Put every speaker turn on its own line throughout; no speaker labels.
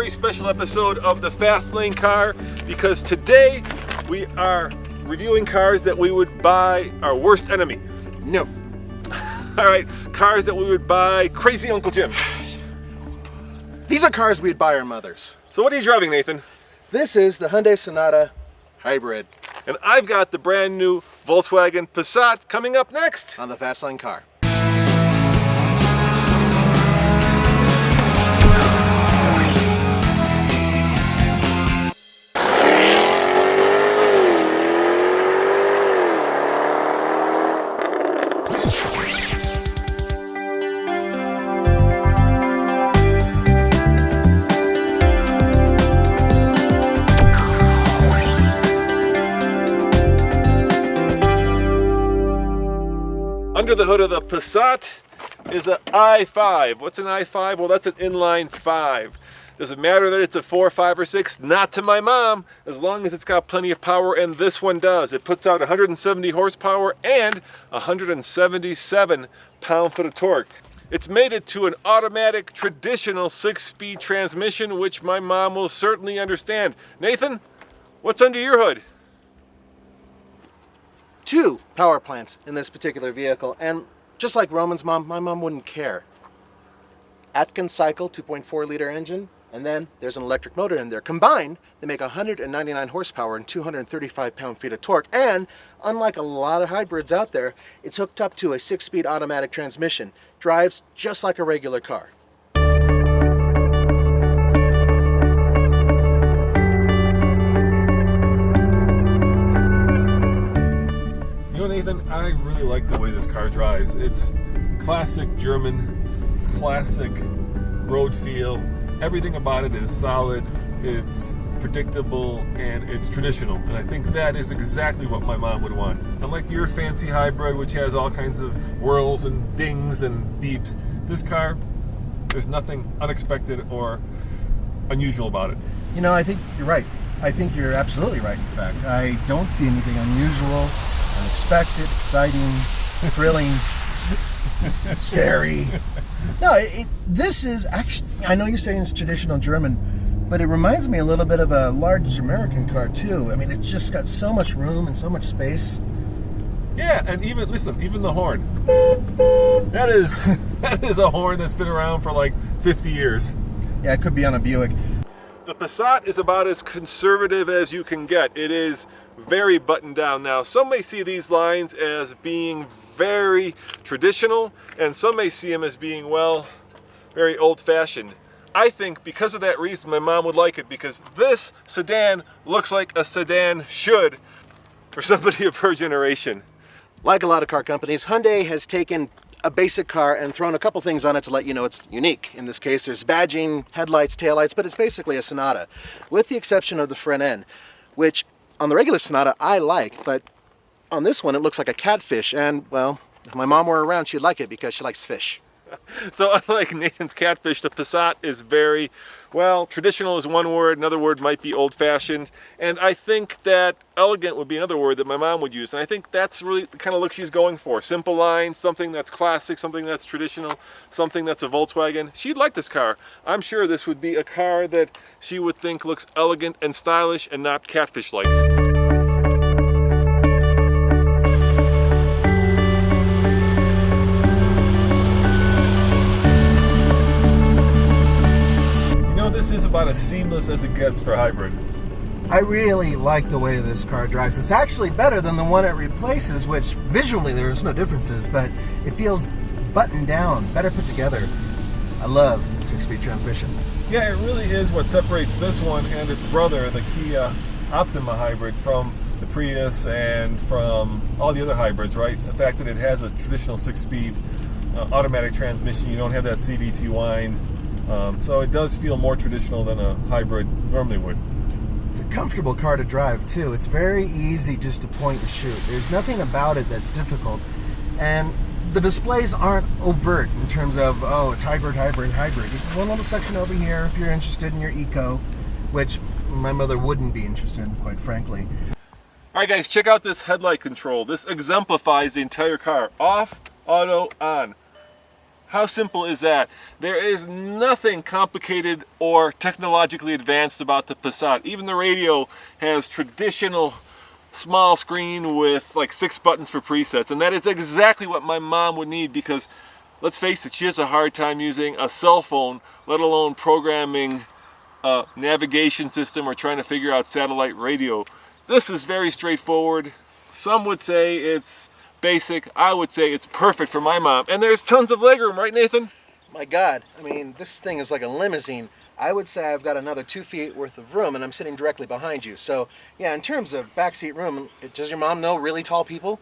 very special episode of the Fast Lane Car because today we are reviewing cars that we would buy our worst enemy.
No.
All right, cars that we would buy crazy Uncle Jim.
These are cars we'd buy our mothers.
So what are you driving, Nathan?
This is the Hyundai Sonata Hybrid
And I've got the brand new Volkswagen Passat coming up next.
on the Fast Lane Car.
Under the hood of the Passat is an i5. What's an i5? Well, that's an inline 5. Does it matter that it's a 4, 5, or 6? Not to my mom, as long as it's got plenty of power, and this one does. It puts out 170 horsepower and 177 pound-foot of torque. It's made it to an automatic, traditional 6-speed transmission, which my mom will certainly understand. Nathan, what's under your hood?
2 power plants in this particular vehicle, and just like Roman's mom, my mom wouldn't care. Atkins cycle 2.4 liter engine, and then there's an electric motor in there. Combined, they make 199 horsepower and 235 pound-feet of torque, and unlike a lot of hybrids out there, it's hooked up to a 6-speed automatic transmission. Drives just like a regular car.
Nathan, I really like the way this car drives. It's classic German, classic road feel. Everything about it is solid, it's predictable, and it's traditional. And I think that is exactly what my mom would want. Unlike your fancy hybrid, which has all kinds of whirls and dings and beeps, this car, there's nothing unexpected or unusual about it.
You know, I think you're right. I think you're absolutely right, in fact. I don't see anything unusual, unexpected, exciting, thrilling, scary. No, this is actually, I know you're saying it's traditional German, but it reminds me a little bit of a large American car too. I mean, it's just got so much room and so much space.
Yeah, and even, listen, even the horn. That is a horn that's been around for like 50 years.
Yeah, it could be on a Buick.
The Passat is about as conservative as you can get. It is very buttoned down. Now, some may see these lines as being very traditional, and some may see them as being, well, very old-fashioned. I think because of that reason, my mom would like it, because this sedan looks like a sedan should for somebody of her generation.
Like a lot of car companies, Hyundai has taken a basic car and thrown a couple things on it to let you know it's unique. In this case, there's badging, headlights, taillights, but it's basically a Sonata, with the exception of the front end, which on the regular Sonata I like, but on this one it looks like a catfish, and well, if my mom were around she'd like it because she likes fish.
So unlike Nathan's catfish, the Passat is very, well, traditional is one word, another word might be old-fashioned, and I think that elegant would be another word that my mom would use, and I think that's really the kind of look she's going for. Simple lines, something that's classic, something that's traditional, something that's a Volkswagen. She'd like this car. I'm sure this would be a car that she would think looks elegant and stylish and not catfish-like. This is about as seamless as it gets for hybrid.
I really like the way this car drives. It's actually better than the one it replaces, which visually there's no differences, but it feels buttoned down, better put together. I love the 6-speed transmission.
Yeah, it really is what separates this one and its brother, the Kia Optima hybrid, from the Prius and from all the other hybrids, right? The fact that it has a traditional 6-speed automatic transmission, you don't have that CVT whine. So it does feel more traditional than a hybrid normally would.
It's a comfortable car to drive too. It's very easy just to point and shoot. There's nothing about it that's difficult. And the displays aren't overt in terms of, oh, it's hybrid, hybrid, hybrid. There's just one little section over here if you're interested in your eco, which my mother wouldn't be interested in, quite frankly.
All right, guys, check out this headlight control. This exemplifies the entire car. Off, auto, on. How simple is that? There is nothing complicated or technologically advanced about the Passat. Even the radio has traditional small screen with like 6 buttons for presets, and that is exactly what my mom would need, because let's face it, she has a hard time using a cell phone, let alone programming a navigation system or trying to figure out satellite radio. This is very straightforward. Some would say it's basic. I would say it's perfect for my mom. And there's tons of legroom, right, Nathan?
My God, I mean, this thing is like a limousine. I would say I've got another 2 feet worth of room, and I'm sitting directly behind you. So, yeah, in terms of backseat room, does your mom know really tall people?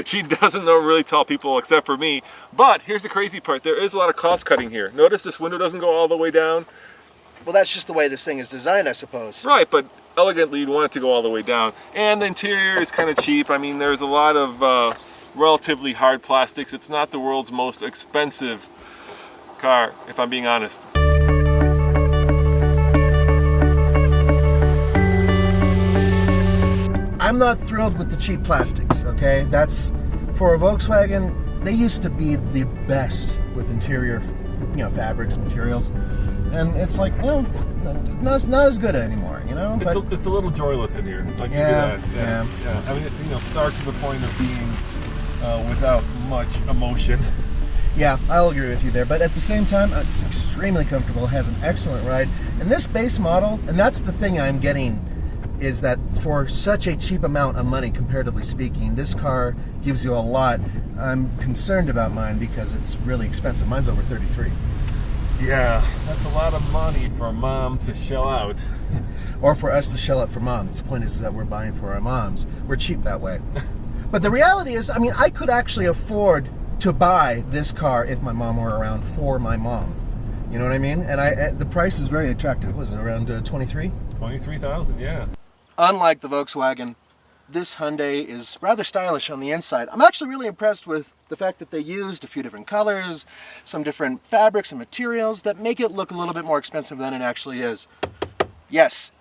She doesn't know really tall people except for me. But here's the crazy part. There is a lot of cost cutting here. Notice this window doesn't go all the way down.
Well, that's just the way this thing is designed, I suppose.
Right, but elegantly you'd want it to go all the way down. And the interior is kind of cheap. I mean, there's a lot of relatively hard plastics. It's not the world's most expensive car, if I'm being honest.
I'm not thrilled with the cheap plastics, okay? That's, for a Volkswagen, they used to be the best with interior, fabrics, materials. And it's like, it's not as good anymore, But,
it's a little joyless in here. I'll give you that. Yeah. I mean, stark to the point of being without much emotion.
Yeah, I'll agree with you there. But at the same time, it's extremely comfortable, has an excellent ride. And this base model, and that's the thing I'm getting, is that for such a cheap amount of money, comparatively speaking, this car gives you a lot. I'm concerned about mine because it's really expensive. Mine's over $33,000.
Yeah, that's a lot of money for mom to shell out.
Or for us to shell out for mom. The point is that we're buying for our moms. We're cheap that way. But the reality is, I could actually afford to buy this car if my mom were around for my mom. You know what I mean? And the price is very attractive. Was it around 23?
23,000, yeah.
Unlike the Volkswagen, this Hyundai is rather stylish on the inside. I'm actually really impressed with the fact that they used a few different colors, some different fabrics and materials that make it look a little bit more expensive than it actually is. Yes,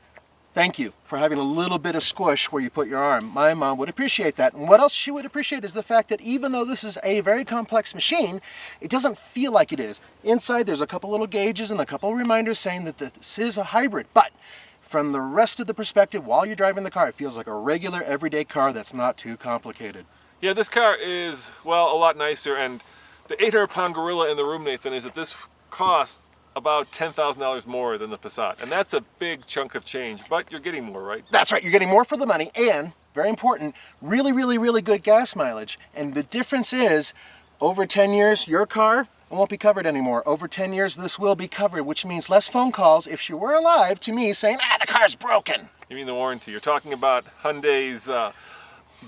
thank you for having a little bit of squish where you put your arm. My mom would appreciate that. And what else she would appreciate is the fact that even though this is a very complex machine, it doesn't feel like it is. Inside, there's a couple little gauges and a couple reminders saying that this is a hybrid. But from the rest of the perspective, while you're driving the car, it feels like a regular, everyday car that's not too complicated.
Yeah, this car is, well, a lot nicer, and the 800-pound gorilla in the room, Nathan, is that this costs about $10,000 more than the Passat, and that's a big chunk of change, but you're getting more, right?
That's right, you're getting more for the money, and, very important, really, really, really good gas mileage. And the difference is, over 10 years, your car won't be covered anymore. Over 10 years, this will be covered, which means less phone calls, if she were alive, to me saying, the car's broken.
You mean the warranty? You're talking about Hyundai's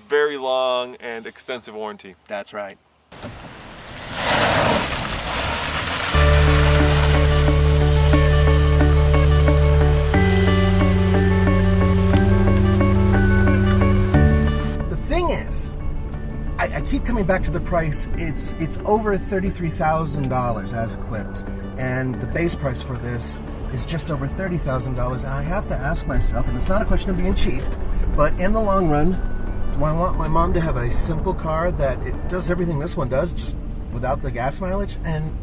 very long and extensive warranty.
That's right.
The thing is, I keep coming back to the price. It's over $33,000 as equipped, and the base price for this is just over $30,000. And I have to ask myself, and it's not a question of being cheap, but in the long run, do I want my mom to have a simple car that it does everything this one does, just without the gas mileage? And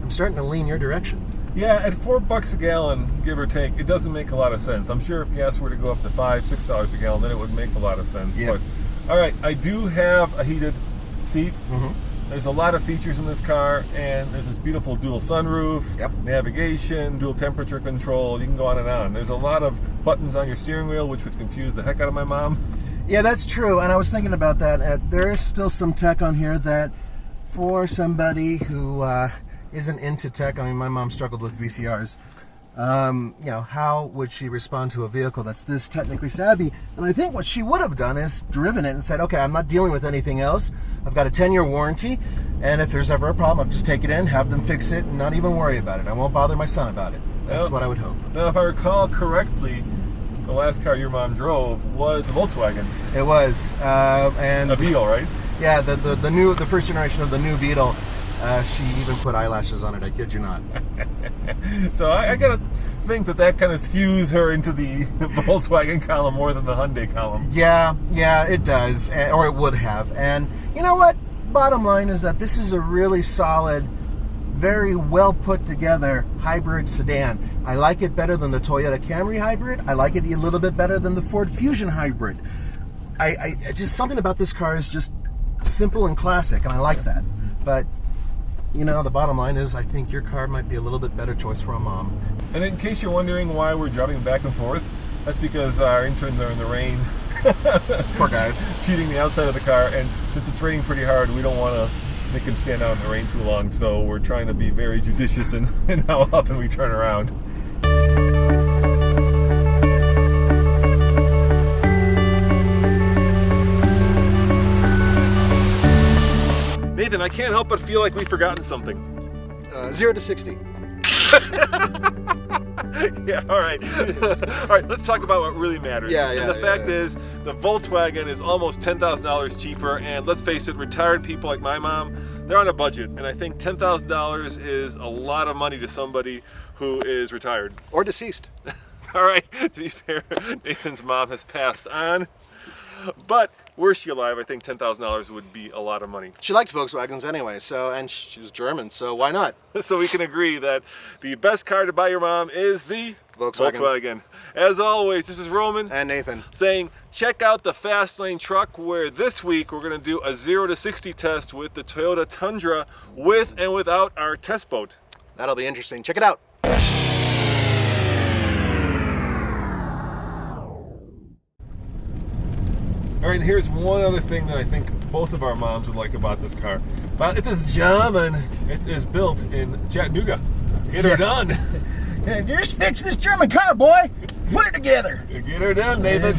I'm starting to lean your direction.
Yeah, at $4 a gallon, give or take, it doesn't make a lot of sense. I'm sure if gas were to go up to $5, $6 a gallon, then it would make a lot of sense.
Yeah.
But all right, I do have a heated seat.
Mm-hmm.
There's a lot of features in this car, and there's this beautiful dual sunroof,
Yep.
navigation, dual temperature control. You can go on and on. There's a lot of buttons on your steering wheel, which would confuse the heck out of my mom.
Yeah, that's true, and I was thinking about that. There is still some tech on here that, for somebody who isn't into tech, my mom struggled with VCRs. How would she respond to a vehicle that's this technically savvy? And I think what she would have done is driven it and said, okay, I'm not dealing with anything else. I've got a 10-year warranty, and if there's ever a problem, I'll just take it in, have them fix it, and not even worry about it. I won't bother my son about it. That's what I would hope.
Now, if I recall correctly, the last car your mom drove was a Volkswagen.
It was, and
A Beetle, right?
yeah, the first generation of the new Beetle. She even put eyelashes on it. I kid you not.
So I gotta think that kind of skews her into the Volkswagen column more than the Hyundai column.
Yeah, it does, or it would have. And you know what? bottom line is that this is a really solid, very well put together hybrid sedan. I like it better than the Toyota Camry hybrid. I like it a little bit better than the Ford Fusion hybrid. I just something about this car is just simple and classic, and I like that. But you know, the bottom line is I think your car might be a little bit better choice for a mom.
And in case you're wondering why we're driving back and forth, that's because our interns are in the rain.
Poor guys.
Shooting the outside of the car, and since it's raining pretty hard, we don't want to make them stand out in the rain too long, so we're trying to be very judicious in how often we turn around. Nathan, I can't help but feel like we've forgotten something.
0 to 60.
Yeah, all right. All right, let's talk about what really matters.
Yeah,
and the fact is, the Volkswagen is almost $10,000 cheaper, and let's face it, retired people like my mom, they're on a budget, and I think $10,000 is a lot of money to somebody who is retired.
Or deceased.
All right, to be fair, Nathan's mom has passed on, but were she alive, I think $10,000 would be a lot of money.
She liked Volkswagens anyway, and she was German, so why not?
So we can agree that the best car to buy your mom is the
Volkswagen.
As always, this is Roman
And Nathan.
saying check out the Fast Lane truck, where this week we're going to do a 0 to 60 test with the Toyota Tundra with and without our test boat.
That'll be interesting. Check it out.
All right, and here's one other thing that I think both of our moms would like about this car. But it is German. It is built in Chattanooga. Get her done.
Just fix this German car, boy. Put it together.
Get her done, Nathan.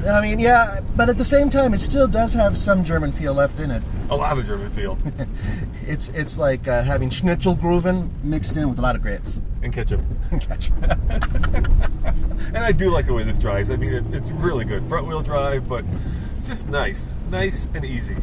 I mean, yeah, but at the same time, it still does have some German feel left in it.
A lot of German feel.
It's like having Schnitzelgruven mixed in with a lot of grits.
And ketchup.
Gotcha.
And I do like the way this drives. I mean, it's really good. Front wheel drive, but just nice. Nice and easy.